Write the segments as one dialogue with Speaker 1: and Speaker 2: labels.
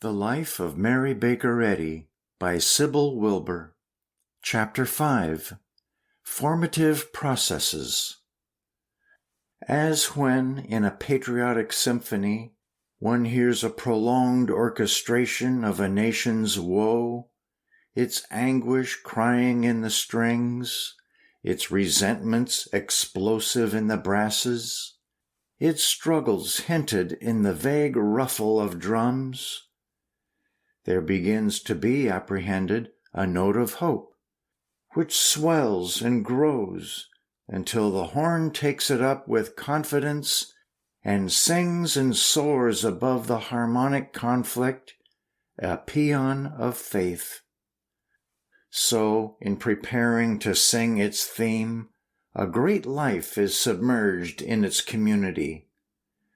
Speaker 1: The Life of Mary Baker Eddy by Sibyl Wilbur. Chapter 5. Formative Processes. As when, in a patriotic symphony, one hears a prolonged orchestration of a nation's woe, its anguish crying in the strings, its resentments explosive in the brasses, its struggles hinted in the vague ruffle of drums, there begins to be apprehended a note of hope, which swells and grows until the horn takes it up with confidence and sings and soars above the harmonic conflict, a paean of faith. So, in preparing to sing its theme, a great life is submerged in its community.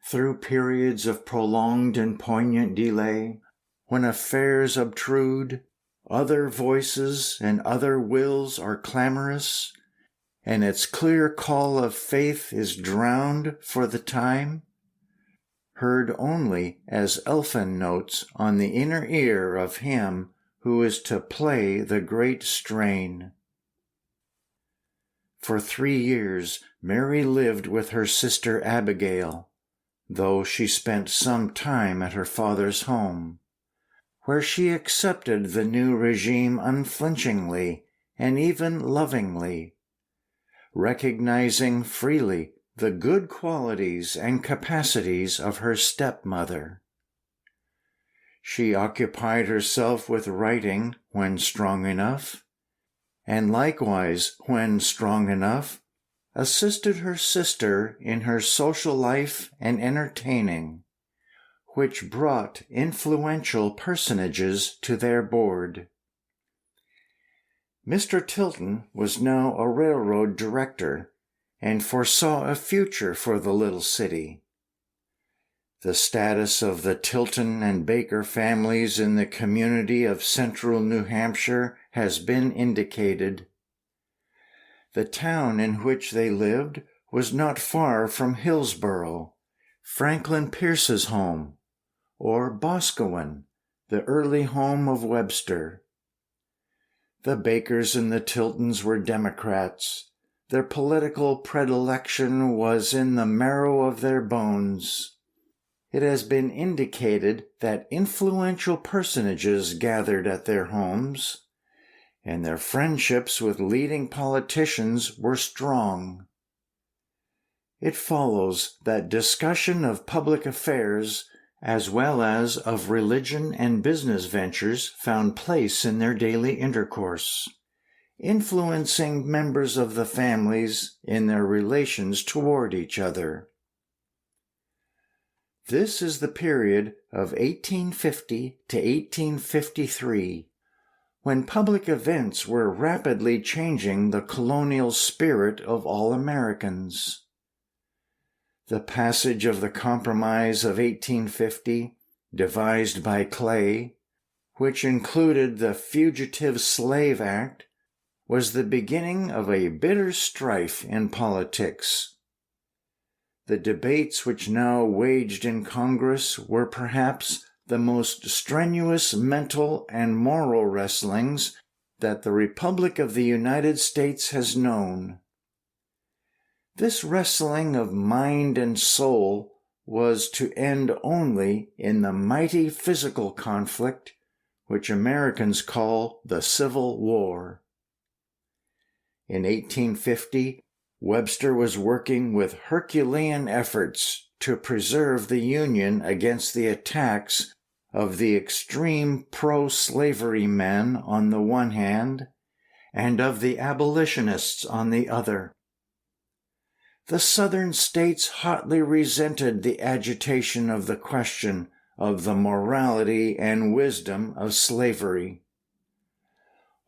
Speaker 1: Through periods of prolonged and poignant delay, when affairs obtrude, other voices and other wills are clamorous, and its clear call of faith is drowned for the time, heard only as elfin notes on the inner ear of him who is to play the great strain. For 3 years Mary lived with her sister Abigail, though she spent some time at her father's home, where she accepted the new regime unflinchingly and even lovingly, recognizing freely the good qualities and capacities of her stepmother. She occupied herself with writing when strong enough, and likewise, when strong enough, assisted her sister in her social life and entertaining, which brought influential personages to their board. Mr. Tilton was now a railroad director and foresaw a future for the little city. The status of the Tilton and Baker families in the community of central New Hampshire has been indicated. The town in which they lived was not far from Hillsborough, Franklin Pierce's home, or Boscawen, the early home of Webster. The Bakers and the Tiltons were Democrats. Their political predilection was in the marrow of their bones. It has been indicated that influential personages gathered at their homes, and their friendships with leading politicians were strong. It follows that discussion of public affairs as well as of religion and business ventures found place in their daily intercourse, influencing members of the families in their relations toward each other. This is the period of 1850 to 1853, when public events were rapidly changing the colonial spirit of all Americans. The passage of the Compromise of 1850, devised by Clay, which included the Fugitive Slave Act, was the beginning of a bitter strife in politics. The debates which now waged in Congress were perhaps the most strenuous mental and moral wrestlings that the Republic of the United States has known. This wrestling of mind and soul was to end only in the mighty physical conflict which Americans call the Civil War. In 1850, Webster was working with Herculean efforts to preserve the Union against the attacks of the extreme pro-slavery men on the one hand, and of the abolitionists on the other. The Southern states hotly resented the agitation of the question of the morality and wisdom of slavery,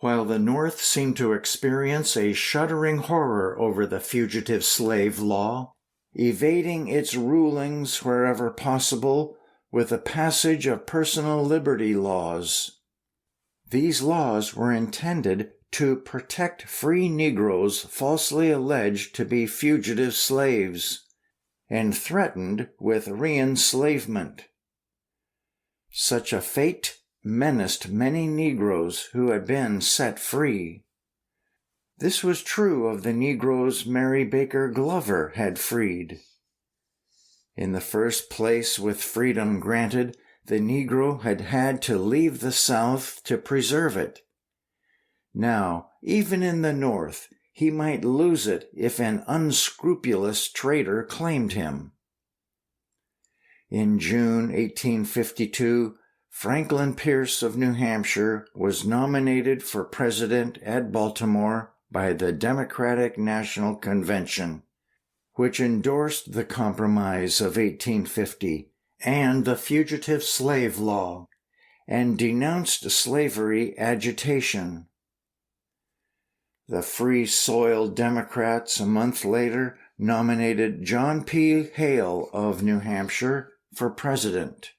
Speaker 1: while the North seemed to experience a shuddering horror over the fugitive slave law, evading its rulings wherever possible with the passage of personal liberty laws. These laws were intended to protect free Negroes falsely alleged to be fugitive slaves, and threatened with re-enslavement. Such a fate menaced many Negroes who had been set free. This was true of the Negroes Mary Baker Glover had freed. In the first place, with freedom granted, the Negro had had to leave the South to preserve it. Now, even in the North, he might lose it if an unscrupulous trader claimed him. In June 1852, Franklin Pierce of New Hampshire was nominated for president at Baltimore by the Democratic National Convention, which endorsed the Compromise of 1850 and the Fugitive Slave Law, and denounced slavery agitation. The Free Soil Democrats a month later nominated John P. Hale of New Hampshire for president.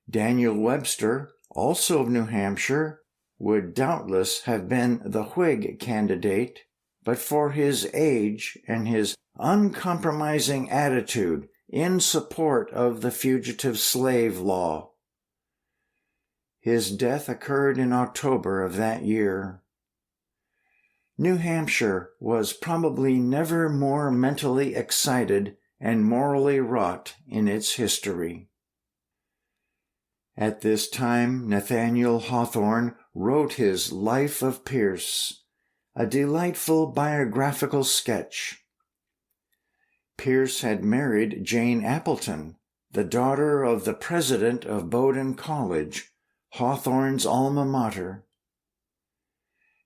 Speaker 1: Daniel Webster, also of New Hampshire, would doubtless have been the Whig candidate, but for his age and his uncompromising attitude in support of the Fugitive Slave Law. His death occurred in October of that year. New Hampshire was probably never more mentally excited and morally wrought in its history. At this time, Nathaniel Hawthorne wrote his Life of Pierce, a delightful biographical sketch. Pierce had married Jane Appleton, the daughter of the president of Bowdoin College, Hawthorne's alma mater.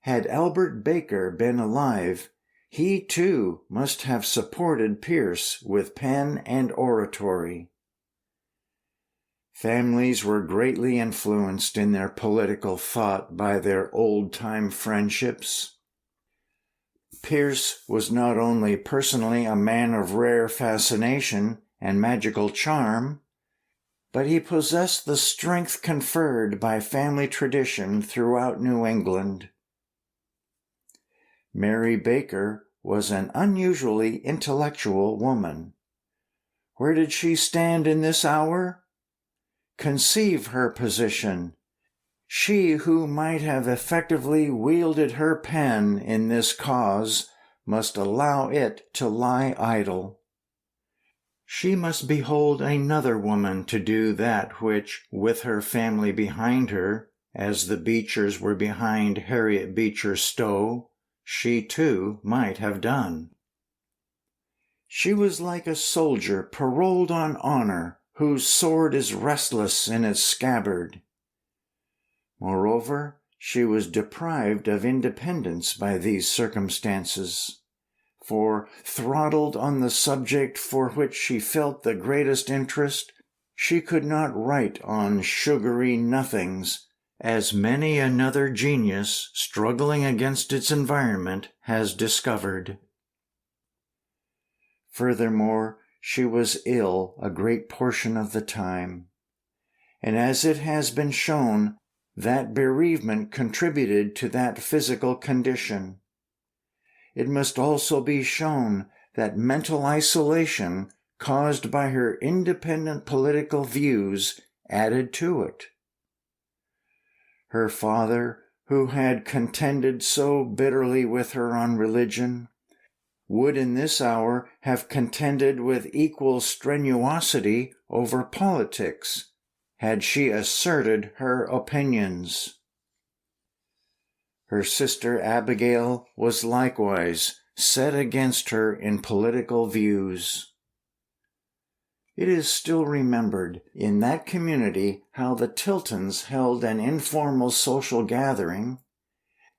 Speaker 1: Had Albert Baker been alive, he too must have supported Pierce with pen and oratory. Families were greatly influenced in their political thought by their old-time friendships. Pierce was not only personally a man of rare fascination and magical charm, but he possessed the strength conferred by family tradition throughout New England. Mary Baker was an unusually intellectual woman. Where did she stand in this hour? Conceive her position. She who might have effectively wielded her pen in this cause must allow it to lie idle. She must behold another woman to do that which, with her family behind her, as the Beechers were behind Harriet Beecher Stowe, she too might have done. She was like a soldier paroled on honor, whose sword is restless in its scabbard. Moreover, she was deprived of independence by these circumstances, for, throttled on the subject for which she felt the greatest interest, she could not write on sugary nothings, as many another genius struggling against its environment has discovered. Furthermore, she was ill a great portion of the time, and as it has been shown, that bereavement contributed to that physical condition. It must also be shown that mental isolation caused by her independent political views added to it. Her father, who had contended so bitterly with her on religion, would in this hour have contended with equal strenuosity over politics, had she asserted her opinions. Her sister Abigail was likewise set against her in political views. It is still remembered in that community how the Tiltons held an informal social gathering,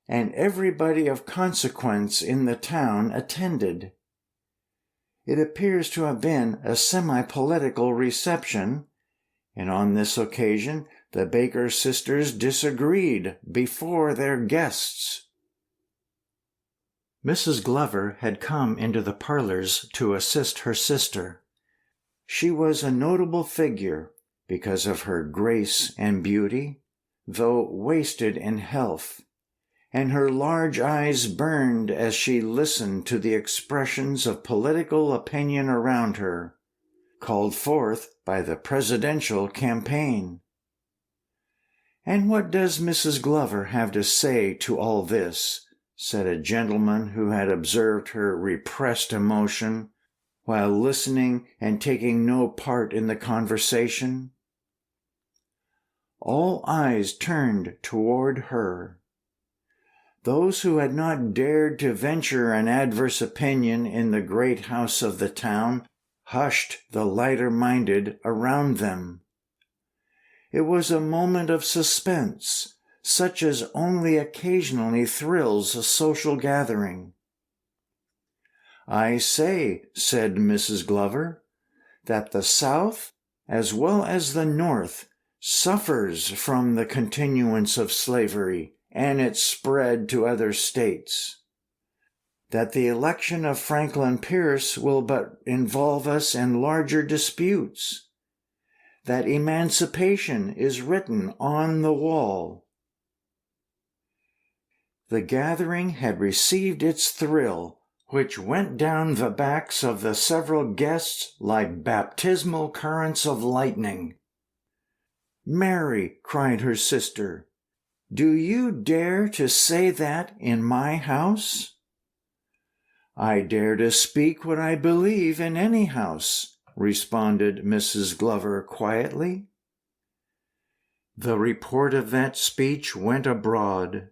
Speaker 1: and everybody of consequence in the town attended. It appears to have been a semi-political reception, and on this occasion the Baker sisters disagreed before their guests. Mrs. Glover had come into the parlors to assist her sister. She was a notable figure because of her grace and beauty, though wasted in health, and her large eyes burned as she listened to the expressions of political opinion around her, called forth by the presidential campaign. "And what does Mrs. Glover have to say to all this?" said a gentleman who had observed her repressed emotion while listening and taking no part in the conversation. All eyes turned toward her. Those who had not dared to venture an adverse opinion in the great house of the town hushed the lighter-minded around them. It was a moment of suspense, such as only occasionally thrills a social gathering. "I say," said Mrs. Glover, "that the South, as well as the North, suffers from the continuance of slavery and its spread to other states. That the election of Franklin Pierce will but involve us in larger disputes. That emancipation is written on the wall." The gathering had received its thrill, which went down the backs of the several guests like baptismal currents of lightning. "Mary," cried her sister, "do you dare to say that in my house?" "I dare to speak what I believe in any house," responded Mrs. Glover quietly. The report of that speech went abroad.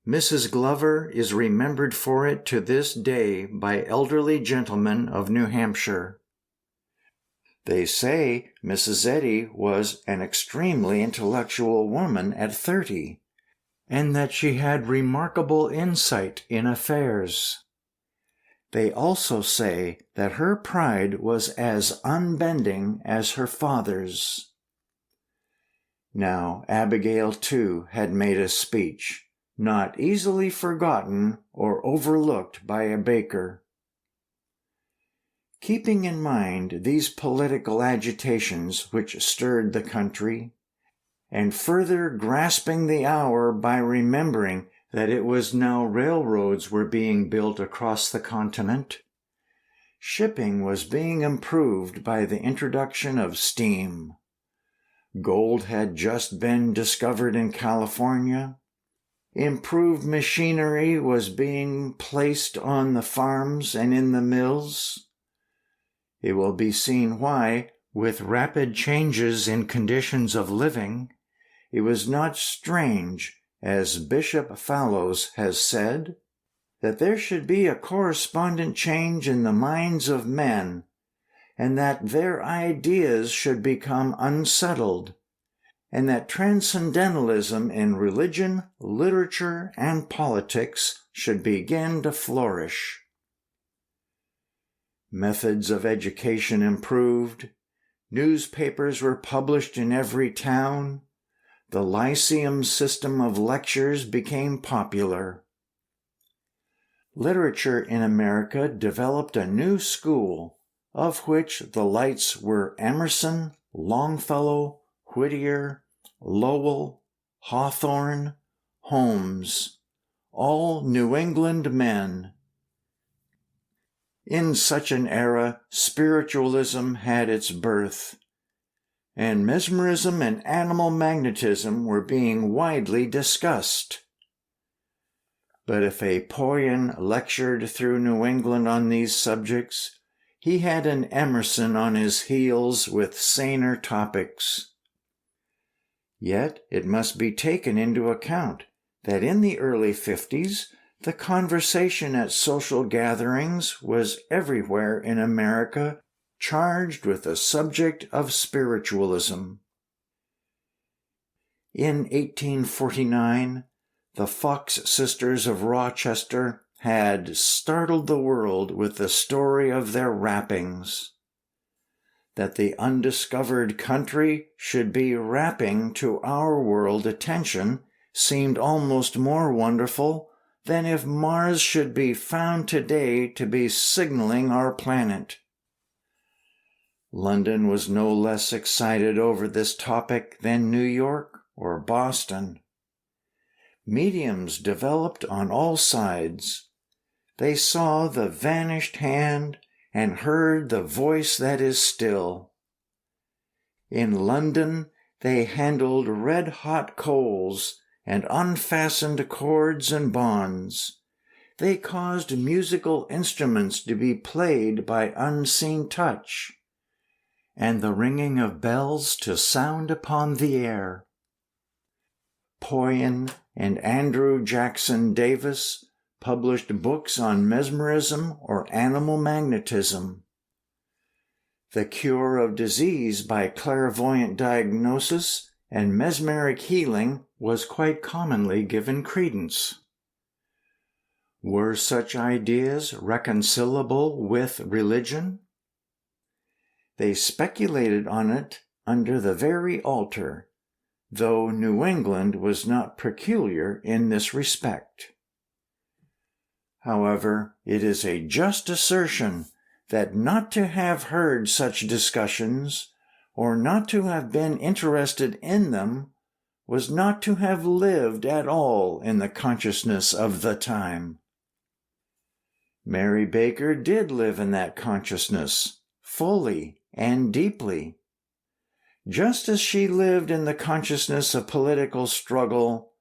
Speaker 1: Mrs. Glover is remembered for it to this day by elderly gentlemen of New Hampshire. They say Mrs. Eddy was an extremely intellectual woman at 30, and that she had remarkable insight in affairs. They also say that her pride was as unbending as her father's. Now Abigail, too, had made a speech, not easily forgotten or overlooked by a baker. Keeping in mind these political agitations which stirred the country, and further grasping the hour by remembering that it was now railroads were being built across the continent, shipping was being improved by the introduction of steam. Gold had just been discovered in California. Improved machinery was being placed on the farms and in the mills. It will be seen why, with rapid changes in conditions of living, it was not strange, as Bishop Fallows has said, that there should be a correspondent change in the minds of men, and that their ideas should become unsettled, and that transcendentalism in religion, literature, and politics should begin to flourish. Methods of education improved. Newspapers were published in every town. The Lyceum system of lectures became popular. Literature in America developed a new school, of which the lights were Emerson, Longfellow, Whittier, Lowell, Hawthorne, Holmes, all New England men. In such an era, spiritualism had its birth, and mesmerism and animal magnetism were being widely discussed. But if a Poyen lectured through New England on these subjects, he had an Emerson on his heels with saner topics. Yet it must be taken into account that in the early 50s, the conversation at social gatherings was everywhere in America charged with the subject of spiritualism. In 1849, the Fox sisters of Rochester had startled the world with the story of their rappings. That the undiscovered country should be rapping to our world attention seemed almost more wonderful than if Mars should be found today to be signaling our planet. London was no less excited over this topic than New York or Boston. Mediums developed on all sides. They saw the vanished hand and heard the voice that is still. In London they handled red-hot coals and unfastened cords and bonds. They caused musical instruments to be played by unseen touch, and the ringing of bells to sound upon the air. Poyen and Andrew Jackson Davis published books on mesmerism or animal magnetism. The cure of disease by clairvoyant diagnosis and mesmeric healing was quite commonly given credence. Were such ideas reconcilable with religion? They speculated on it under the very altar, though New England was not peculiar in this respect. However, it is a just assertion that not to have heard such discussions, or not to have been interested in them, was not to have lived at all in the consciousness of the time. Mary Baker did live in that consciousness, fully and deeply. Just as she lived in the consciousness of political struggle,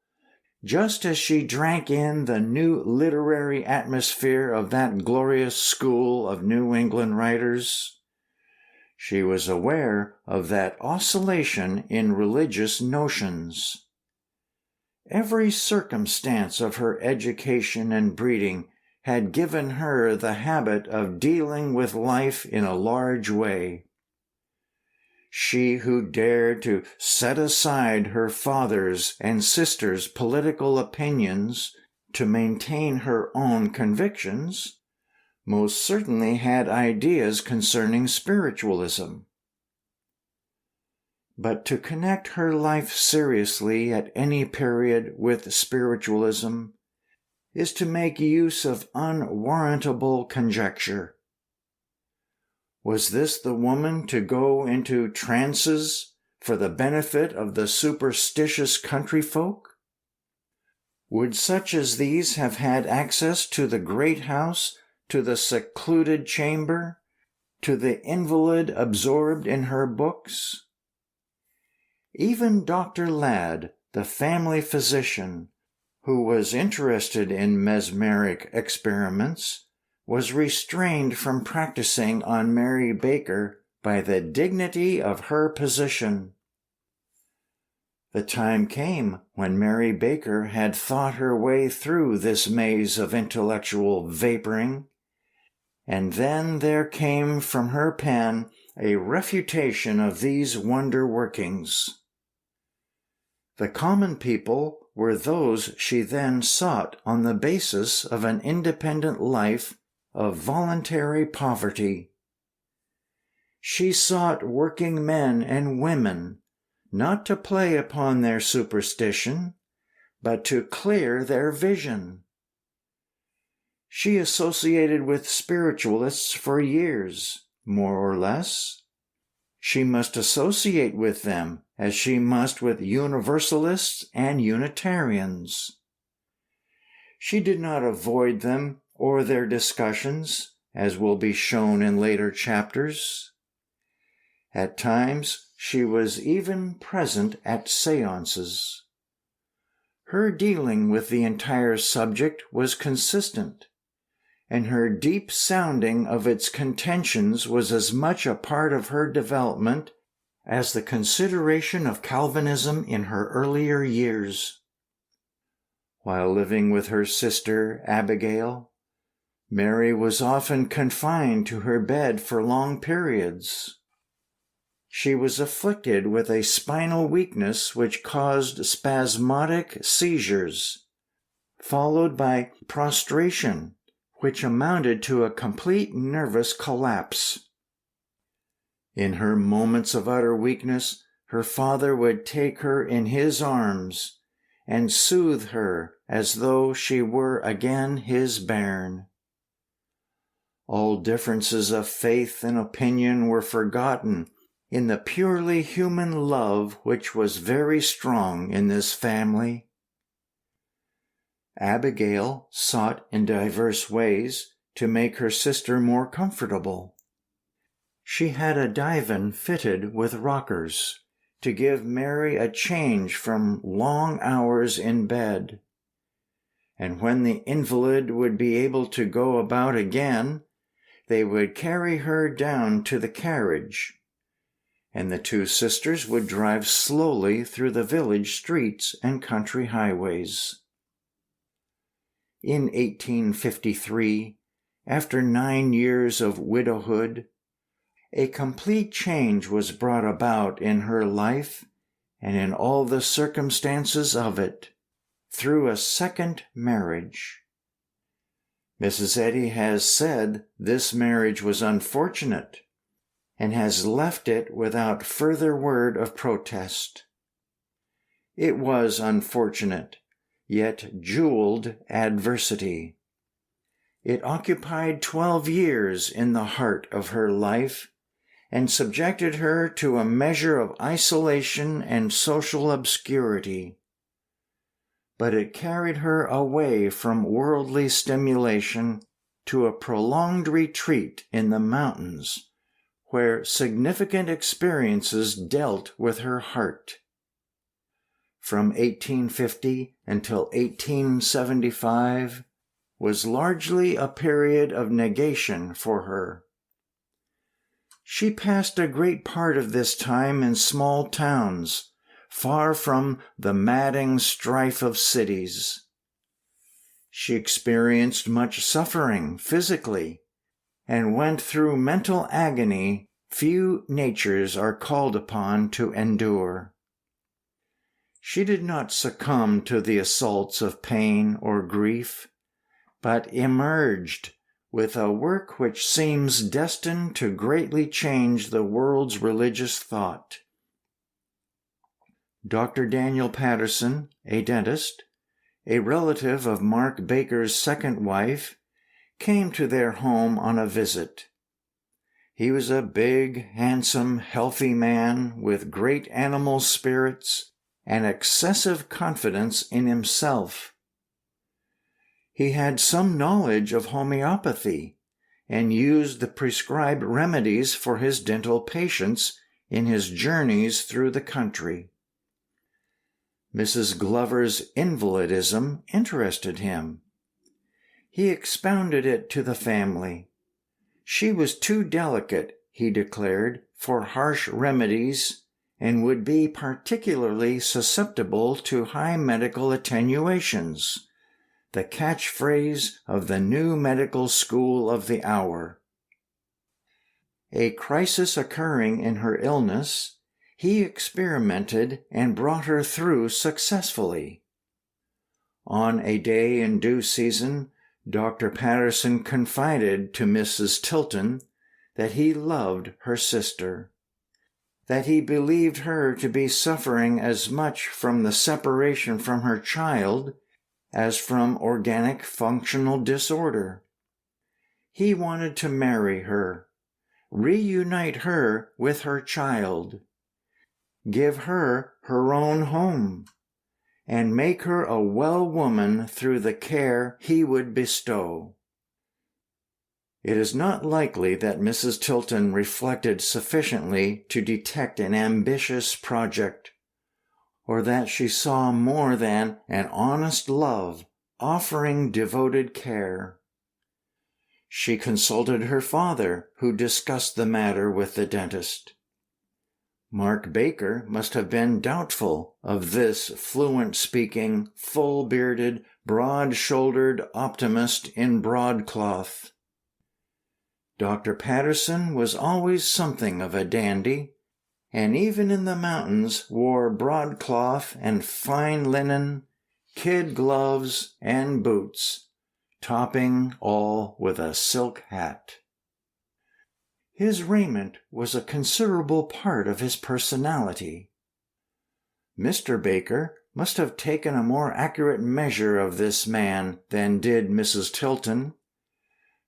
Speaker 1: just as she drank in the new literary atmosphere of that glorious school of New England writers, she was aware of that oscillation in religious notions. Every circumstance of her education and breeding had given her the habit of dealing with life in a large way. She who dared to set aside her father's and sister's political opinions to maintain her own convictions most certainly had ideas concerning spiritualism. But to connect her life seriously at any period with spiritualism is to make use of unwarrantable conjecture. Was this the woman to go into trances for the benefit of the superstitious country folk? Would such as these have had access to the great house, to the secluded chamber, to the invalid absorbed in her books? Even Dr. Ladd, the family physician, who was interested in mesmeric experiments, was restrained from practicing on Mary Baker by the dignity of her position. The time came when Mary Baker had thought her way through this maze of intellectual vaporing, and then there came from her pen a refutation of these wonder workings. The common people were those she then sought on the basis of an independent life of voluntary poverty. She sought working men and women, not to play upon their superstition, but to clear their vision. She associated with spiritualists for years, more or less. She must associate with them as she must with Universalists and Unitarians. She did not avoid them or their discussions, as will be shown in later chapters. At times, she was even present at séances. Her dealing with the entire subject was consistent, and her deep sounding of its contentions was as much a part of her development as the consideration of Calvinism in her earlier years. While living with her sister Abigail, Mary was often confined to her bed for long periods. She was afflicted with a spinal weakness which caused spasmodic seizures, followed by prostration, which amounted to a complete nervous collapse. In her moments of utter weakness, her father would take her in his arms and soothe her as though she were again his bairn. All differences of faith and opinion were forgotten in the purely human love which was very strong in this family. Abigail sought in diverse ways to make her sister more comfortable. She had a divan fitted with rockers to give Mary a change from long hours in bed. And when the invalid would be able to go about again, they would carry her down to the carriage, and the two sisters would drive slowly through the village streets and country highways. In 1853, after 9 years of widowhood, a complete change was brought about in her life and in all the circumstances of it through a second marriage. Mrs. Eddy has said this marriage was unfortunate and has left it without further word of protest. It was unfortunate, yet jeweled adversity. It occupied 12 years in the heart of her life and subjected her to a measure of isolation and social obscurity. But it carried her away from worldly stimulation to a prolonged retreat in the mountains, where significant experiences dealt with her heart. From 1850 until 1875 was largely a period of negation for her. She passed a great part of this time in small towns, far from the madding strife of cities. She experienced much suffering physically and went through mental agony few natures are called upon to endure. She did not succumb to the assaults of pain or grief, but emerged with a work which seems destined to greatly change the world's religious thought. Dr. Daniel Patterson, a dentist, a relative of Mark Baker's second wife, came to their home on a visit. He was a big, handsome, healthy man with great animal spirits and excessive confidence in himself. He had some knowledge of homeopathy and used the prescribed remedies for his dental patients in his journeys through the country. Mrs. Glover's invalidism interested him. He expounded it to the family. She was too delicate, he declared, for harsh remedies and would be particularly susceptible to high medical attenuations, the catchphrase of the new medical school of the hour. A crisis occurring in her illness, he experimented and brought her through successfully. On a day in due season, Dr. Patterson confided to Mrs. Tilton that he loved her sister, that he believed her to be suffering as much from the separation from her child as from organic functional disorder. He wanted to marry her, reunite her with her child, give her her own home, and make her a well woman through the care he would bestow. It is not likely that Mrs. Tilton reflected sufficiently to detect an ambitious project, or that she saw more than an honest love offering devoted care. She consulted her father, who discussed the matter with the dentist. Mark Baker must have been doubtful of this fluent-speaking, full-bearded, broad-shouldered optimist in broadcloth. Dr. Patterson was always something of a dandy, and even in the mountains wore broadcloth and fine linen, kid gloves and boots, topping all with a silk hat. His raiment was a considerable part of his personality. Mr. Baker must have taken a more accurate measure of this man than did Mrs. Tilton,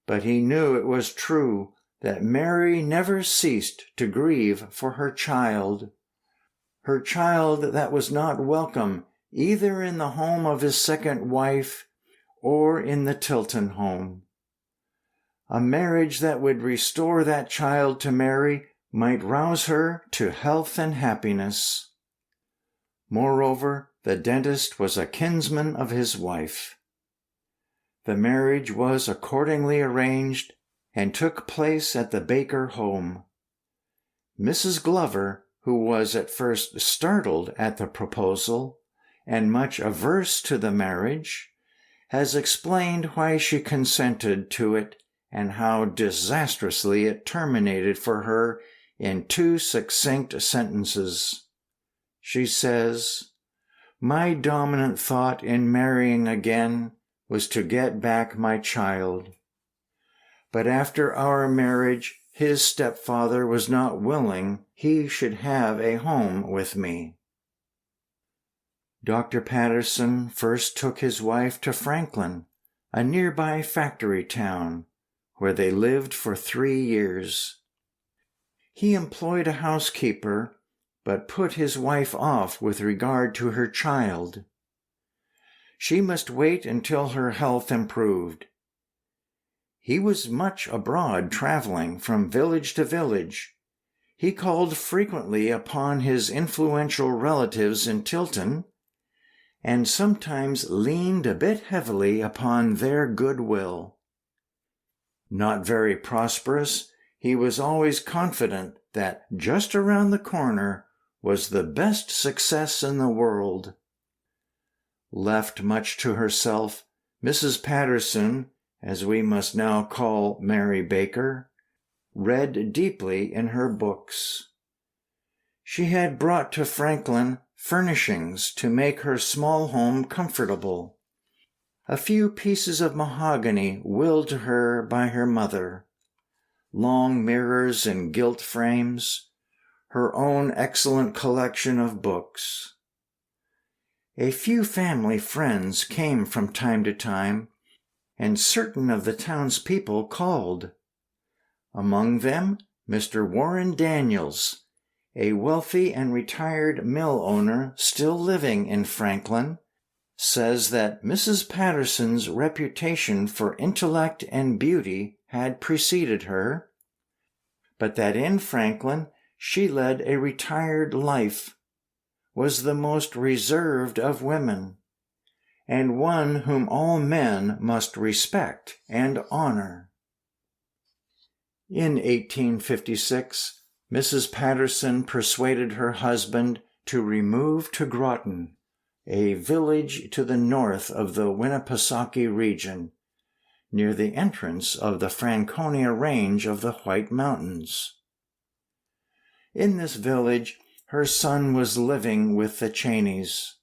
Speaker 1: but he knew it was true that Mary never ceased to grieve for her child that was not welcome either in the home of his second wife or in the Tilton home. A marriage that would restore that child to Mary might rouse her to health and happiness. Moreover, the dentist was a kinsman of his wife. The marriage was accordingly arranged and took place at the Baker home. Mrs. Glover, who was at first startled at the proposal and much averse to the marriage, has explained why she consented to it and how disastrously it terminated for her in 2 succinct sentences. She says, "My dominant thought in marrying again was to get back my child. But after our marriage, his stepfather was not willing he should have a home with me." Dr. Patterson first took his wife to Franklin, a nearby factory town, where they lived for 3 years. He employed a housekeeper, but put his wife off with regard to her child. She must wait until her health improved. He was much abroad traveling from village to village. He called frequently upon his influential relatives in Tilton, and sometimes leaned a bit heavily upon their goodwill. Not very prosperous, he was always confident that just around the corner was the best success in the world. Left much to herself, Mrs. Patterson, as we must now call Mary Baker, read deeply in her books. She had brought to Franklin furnishings to make her small home comfortable. A few pieces of mahogany willed to her by her mother, long mirrors in gilt frames, her own excellent collection of books. A few family friends came from time to time, and certain of the townspeople called. Among them, Mr. Warren Daniels, a wealthy and retired mill owner still living in Franklin, says that Mrs. Patterson's reputation for intellect and beauty had preceded her, but that in Franklin she led a retired life, was the most reserved of women, and one whom all men must respect and honor. In 1856, Mrs. Patterson persuaded her husband to remove to Groton, a village to the north of the Winnipesaukee region, near the entrance of the Franconia range of the White Mountains. In this village, her son was living with the Cheneys.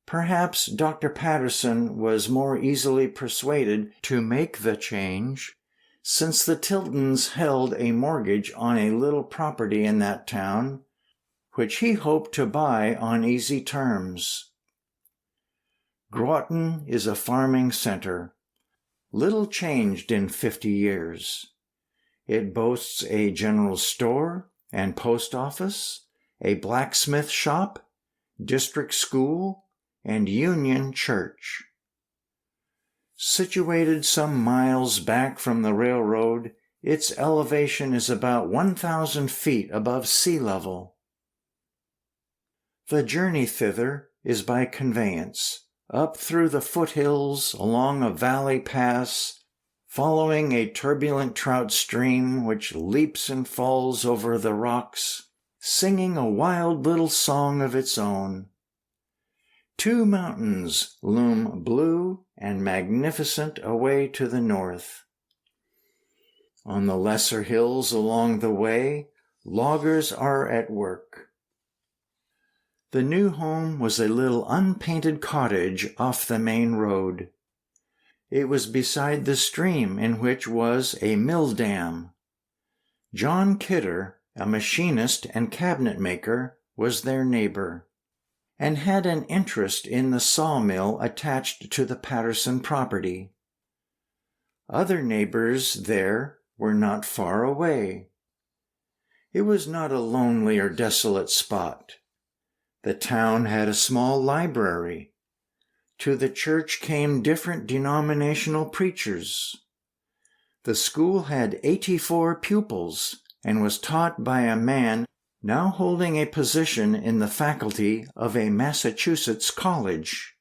Speaker 1: Perhaps Dr. Patterson was more easily persuaded to make the change, since the Tiltons held a mortgage on a little property in that town, which he hoped to buy on easy terms. Groton is a farming center, little changed in 50 years. It boasts a general store and post office, a blacksmith shop, district school, and Union Church. Situated some miles back from the railroad, its elevation is about 1,000 feet above sea level. The journey thither is by conveyance, up through the foothills, along a valley pass, following a turbulent trout stream which leaps and falls over the rocks, singing a wild little song of its own. 2 mountains loom blue and magnificent away to the north. On the lesser hills along the way, loggers are at work. The new home was a little unpainted cottage off the main road. It was beside the stream in which was a mill dam. John Kidder, a machinist and cabinet maker, was their neighbor, and had an interest in the sawmill attached to the Patterson property. Other neighbors there were not far away. It was not a lonely or desolate spot. The town had a small library. To the church came different denominational preachers. The school had 84 pupils and was taught by a man now holding a position in the faculty of a Massachusetts college.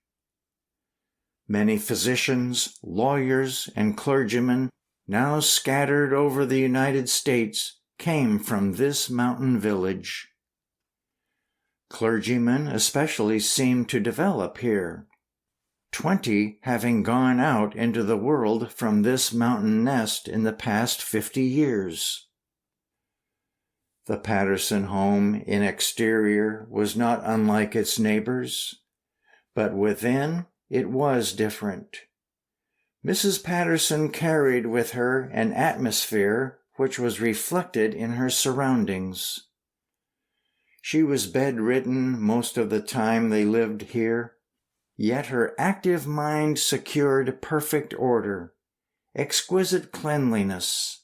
Speaker 1: Many physicians, lawyers, and clergymen, now scattered over the United States, came from this mountain village. Clergymen especially seemed to develop here, 20 having gone out into the world from this mountain nest in the past 50 years. The Patterson home in exterior was not unlike its neighbors, but within it was different. Mrs. Patterson carried with her an atmosphere which was reflected in her surroundings. She was bedridden most of the time they lived here, yet her active mind secured perfect order, exquisite cleanliness,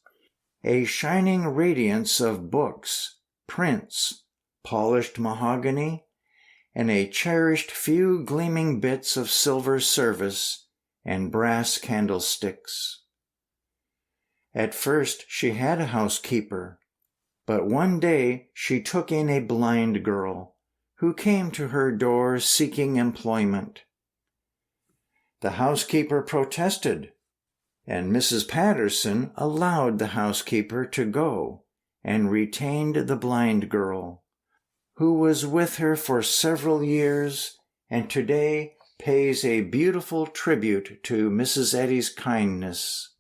Speaker 1: a shining radiance of books, prints, polished mahogany, and a cherished few gleaming bits of silver service and brass candlesticks. At first she had a housekeeper, but one day she took in a blind girl who came to her door seeking employment. The housekeeper protested, and Mrs. Patterson allowed the housekeeper to go and retained the blind girl, who was with her for several years and today pays a beautiful tribute to Mrs. Eddy's kindness.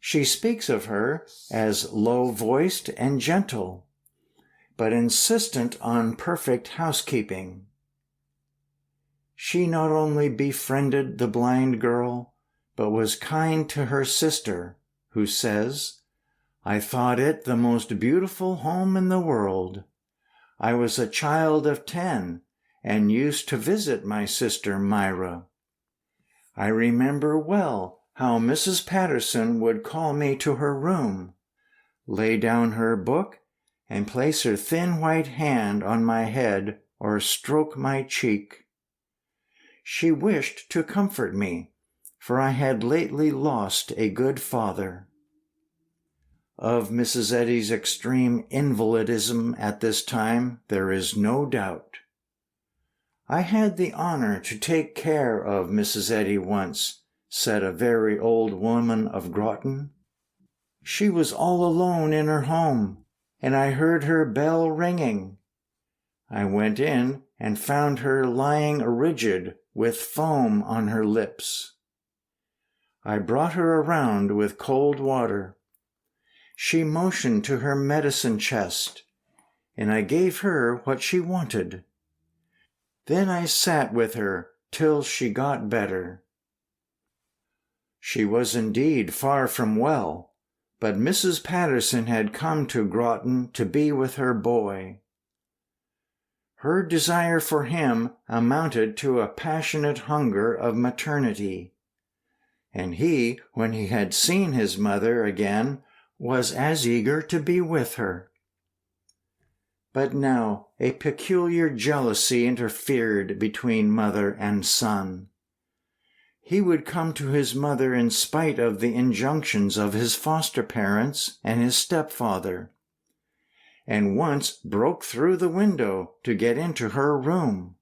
Speaker 1: She speaks of her as low-voiced and gentle, but insistent on perfect housekeeping. She not only befriended the blind girl, but was kind to her sister, who says, "I thought it the most beautiful home in the world. I was a child of 10 and used to visit my sister Myra. I remember well how Mrs. Patterson would call me to her room, lay down her book, and place her thin white hand on my head or stroke my cheek. She wished to comfort me, for I had lately lost a good father." Of Mrs. Eddy's extreme invalidism at this time there is no doubt. "I had the honor to take care of Mrs. Eddy once," said a very old woman of Groton. "She was all alone in her home, and I heard her bell ringing. I went in and found her lying rigid with foam on her lips. I brought her around with cold water. She motioned to her medicine chest, and I gave her what she wanted. Then I sat with her till she got better." She was indeed far from well, but Mrs. Patterson had come to Groton to be with her boy. Her desire for him amounted to a passionate hunger of maternity, and he, when he had seen his mother again, was as eager to be with her. But now a peculiar jealousy interfered between mother and son. He would come to his mother in spite of the injunctions of his foster parents and his stepfather, and once broke through the window to get into her room.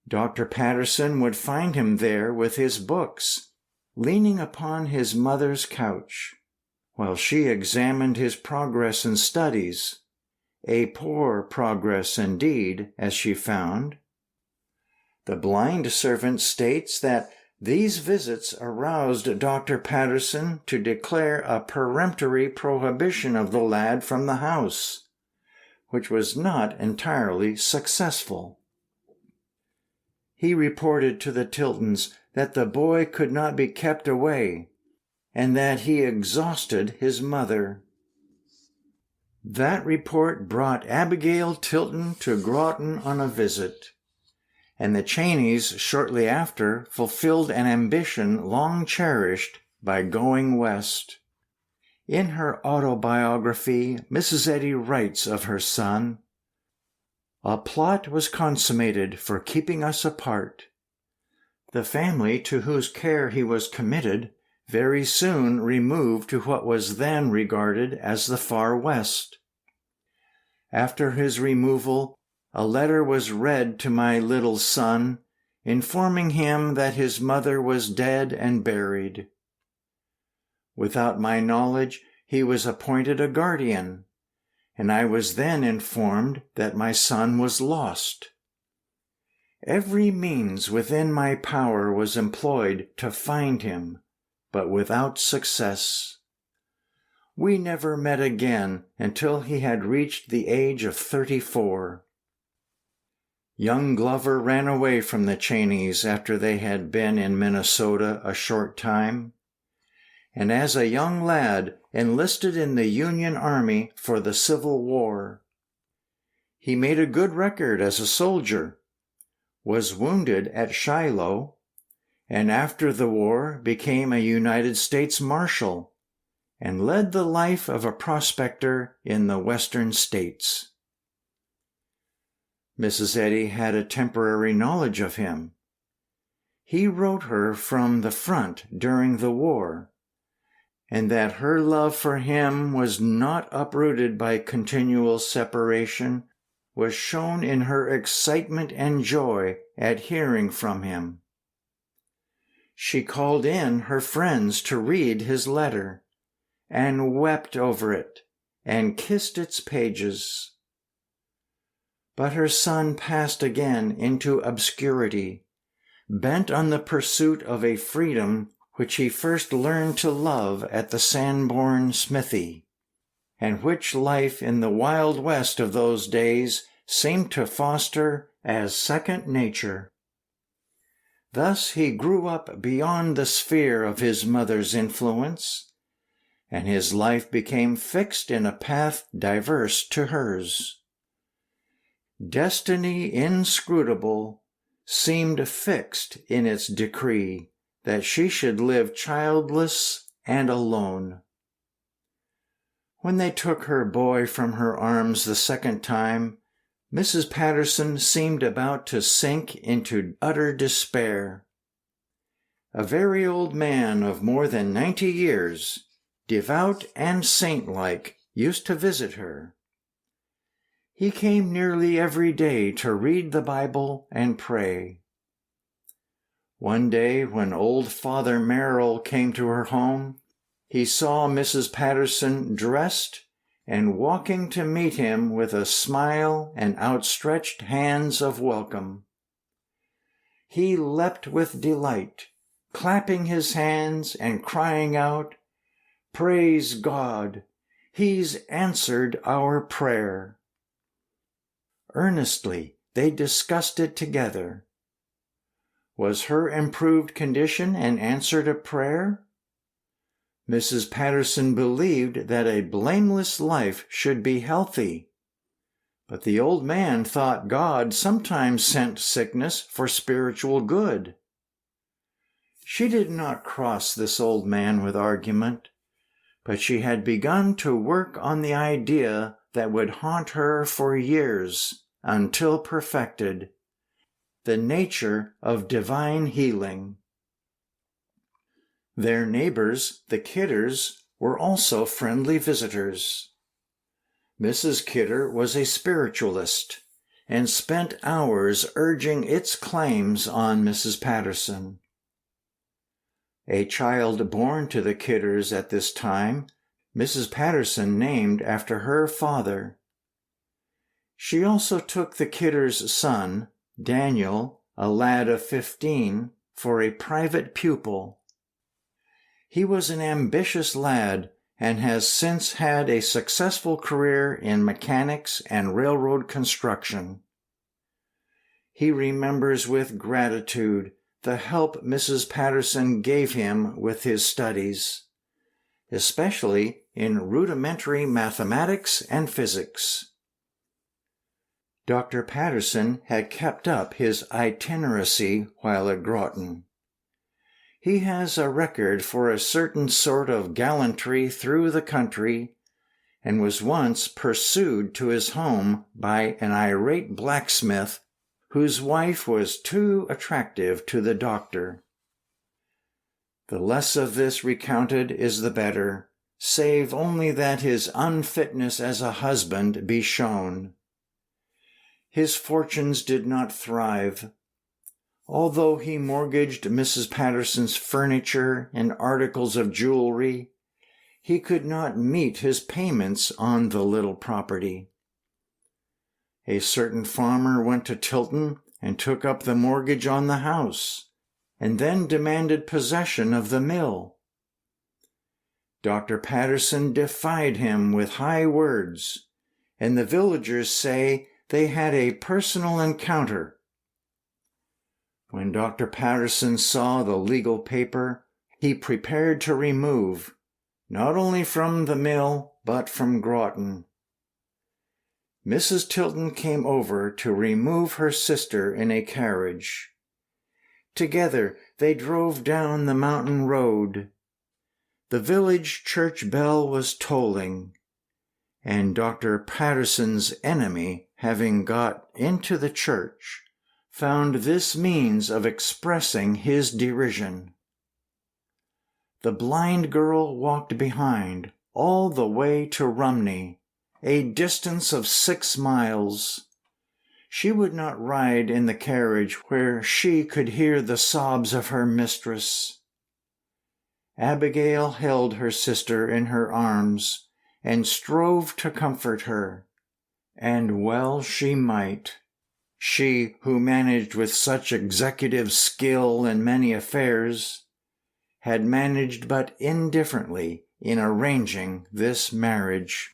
Speaker 1: Dr. Patterson would find him there with his books, leaning upon his mother's couch, while she examined his progress in studies, a poor progress indeed, as she found. The blind servant states that these visits aroused Dr. Patterson to declare a peremptory prohibition of the lad from the house, which was not entirely successful. He reported to the Tiltons that the boy could not be kept away, and that he exhausted his mother. That report brought Abigail Tilton to Groton on a visit, and the Cheneys shortly after fulfilled an ambition long cherished by going west. In her autobiography, Mrs. Eddy writes of her son, "A plot was consummated for keeping us apart. The family to whose care he was committed very soon removed to what was then regarded as the Far West. After his removal, a letter was read to my little son, informing him that his mother was dead and buried. Without my knowledge, he was appointed a guardian, and I was then informed that my son was lost. Every means within my power was employed to find him, but without success. We never met again until he had reached the age of 34. Young Glover ran away from the Cheneys after they had been in Minnesota a short time, and as a young lad enlisted in the Union Army for the Civil War. He made a good record as a soldier, was wounded at Shiloh, and after the war became a United States Marshal and led the life of a prospector in the western states. Mrs. Eddy had a temporary knowledge of him. He wrote her from the front during the war, and that her love for him was not uprooted by continual separation was shown in her excitement and joy at hearing from him. She called in her friends to read his letter, and wept over it, and kissed its pages. But her son passed again into obscurity, bent on the pursuit of a freedom which he first learned to love at the Sanborn smithy, and which life in the Wild West of those days seemed to foster as second nature. Thus he grew up beyond the sphere of his mother's influence, and his life became fixed in a path diverse to hers. Destiny inscrutable seemed fixed in its decree that she should live childless and alone. When they took her boy from her arms the second time, Mrs. Patterson seemed about to sink into utter despair. A very old man of more than 90 years, devout and saint-like, used to visit her. He came nearly every day to read the Bible and pray. One day, when old Father Merrill came to her home, he saw Mrs. Patterson dressed and walking to meet him with a smile and outstretched hands of welcome. He leapt with delight, clapping his hands and crying out, "Praise God! He's answered our prayer." Earnestly they discussed it together. Was her improved condition an answer to prayer? Mrs. Patterson believed that a blameless life should be healthy, but the old man thought God sometimes sent sickness for spiritual good. She did not cross this old man with argument, but she had begun to work on the idea that would haunt her for years until perfected, the nature of divine healing. Their neighbors, the Kidders, were also friendly visitors. Mrs. Kidder was a spiritualist and spent hours urging its claims on Mrs. Patterson. A child born to the Kidders at this time, Mrs. Patterson named after her father. She also took the Kidders' son, Daniel, a lad of 15, for a private pupil. He was an ambitious lad and has since had a successful career in mechanics and railroad construction. He remembers with gratitude the help Mrs. Patterson gave him with his studies, especially in rudimentary mathematics and physics. Dr. Patterson had kept up his itineracy while at Groton. He has a record for a certain sort of gallantry through the country, and was once pursued to his home by an irate blacksmith whose wife was too attractive to the doctor. The less of this recounted is the better, save only that his unfitness as a husband be shown. His fortunes did not thrive. Although he mortgaged Mrs. Patterson's furniture and articles of jewelry, he could not meet his payments on the little property. A certain farmer went to Tilton and took up the mortgage on the house, and then demanded possession of the mill. Dr. Patterson defied him with high words, and the villagers say they had a personal encounter. When Dr. Patterson saw the legal paper, he prepared to remove, not only from the mill, but from Groton. Mrs. Tilton came over to remove her sister in a carriage. Together they drove down the mountain road. The village church bell was tolling, and Dr. Patterson's enemy, having got into the church, found this means of expressing his derision. The blind girl walked behind all the way to Rumney, a distance of 6 miles. She would not ride in the carriage where she could hear the sobs of her mistress. Abigail held her sister in her arms and strove to comfort her, and well she might. She who managed with such executive skill in many affairs had managed but indifferently in arranging this marriage.